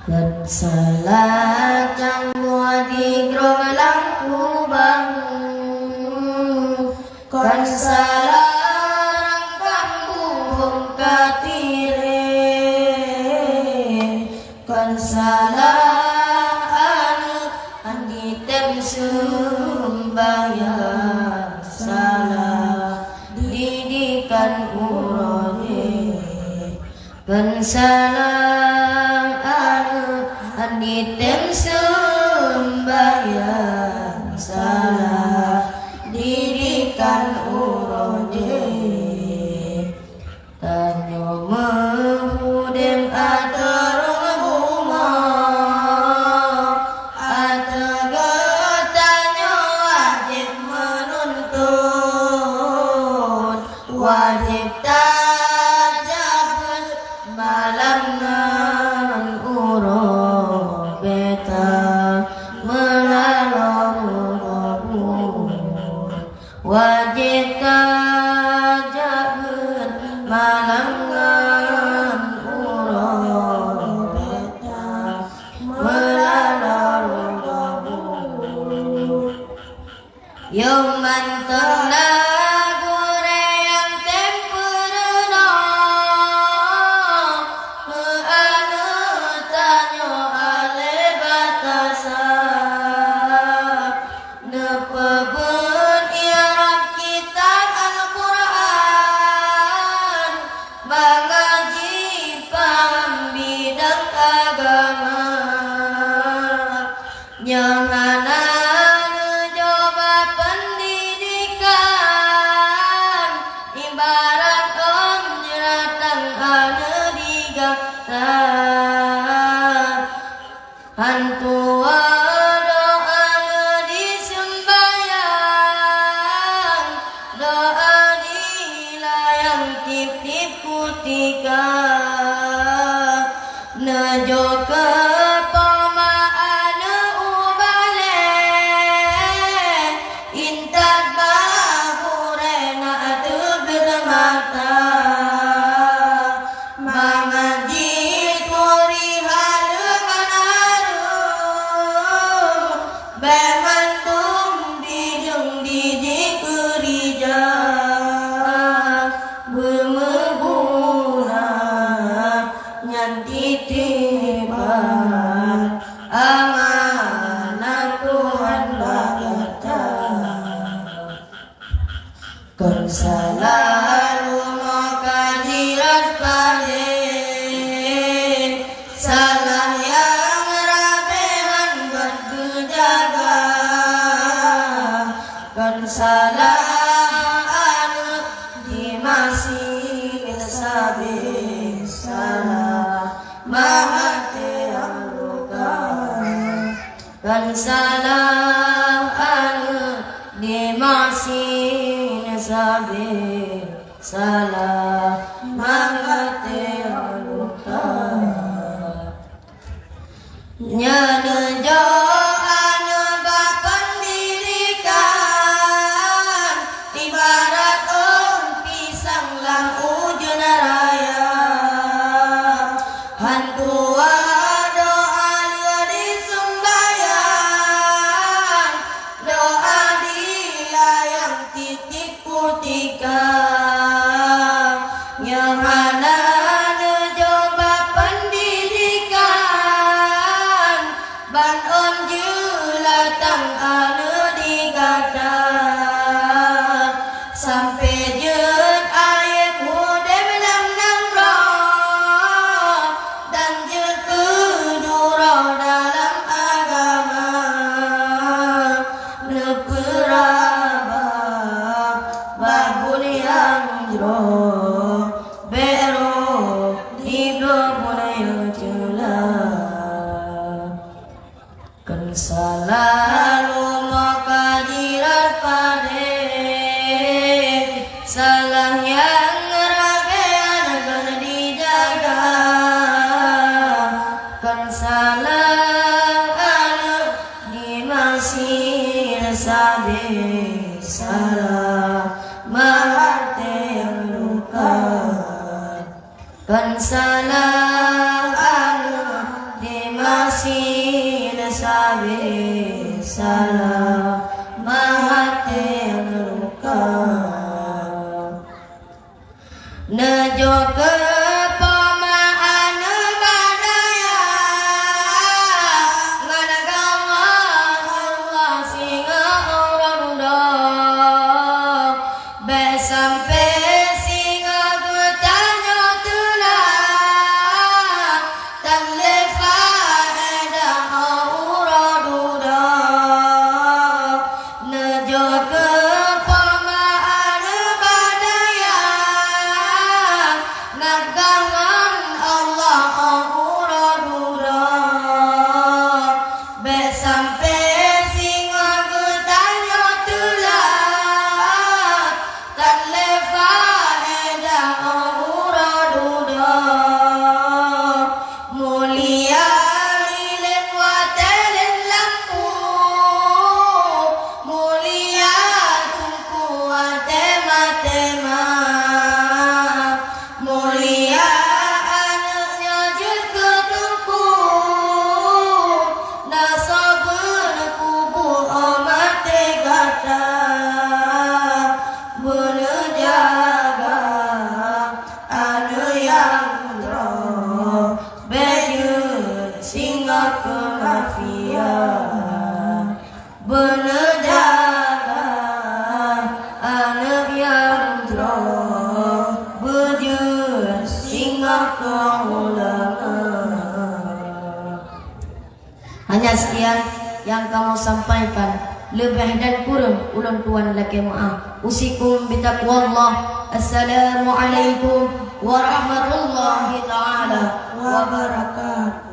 Kan salah camua di lampu bangun, kan salah rangkang katire, kan salah andi tem sembahyang, salah didikan urone, kan salah anitem sembahyang, salah dirikan urone, tanyo mehudem aterong bunga, atega tanyo wajib menuntut, wajib tajabut malam nan urone wajib tajabut malangan urang beta melalui kabur yang manteng lagu yang temperna meanu tanyo ale batasan nepebun irab kitab Al-Quran mengaji paham bidang agama nyahana hantua doa disembayang, doa dilayang tip-tip kutika nejo ke pomaan ubalen intat bahurena atu bermata mengaji turi bemantung dijung diji kerja bemeguna nyanti tiban amanah Tuhan bagatan kan selalu makadirat pade salah yang rabehan berkejaga kan salah dimasi sabi salah mahate aluka kan salah dimasi sabi salah mahate aluka nyana jo'ana bapan dirikan ibarat pisang lang ujun raya hantua doa disembayang, doa dilayang titik kutika nyahana nejoba pendidikan ban on julatang anu digata sampai jeut ayat hudem lam nangro dan jeut keduro dalam agama neperaba babun yang jero bero hidro mulai jelas kan selalu makadirat pade salah yang rabean kan dijaga kan salah dimasih sabi salah mahate yang luka kan salah masih nasabi salam mahati luka nejo ke pamaan badaya ngadagawa Allah singa orang dong besampe singa gutanya tulah tanlefa eda orang dong nejo ke pamaan badaya nagawan Allah orang besampe singa gutanya tulah tanlefa eda orang mulia ilen watelen lampu mulia tungku tema mulia anaknya juga tungku nasabun kubu amat tegata benejaga anu yang roh bejun singa ke mafia benejaga anak yang roh bejun singa ke ulama. Hanya sekian yang kamu sampaikan, lebih dan kurang ulang tuan laki maaf. Usikum bitaqwallah. Assalamualaikum warahmatullahi taala wabarakatuh.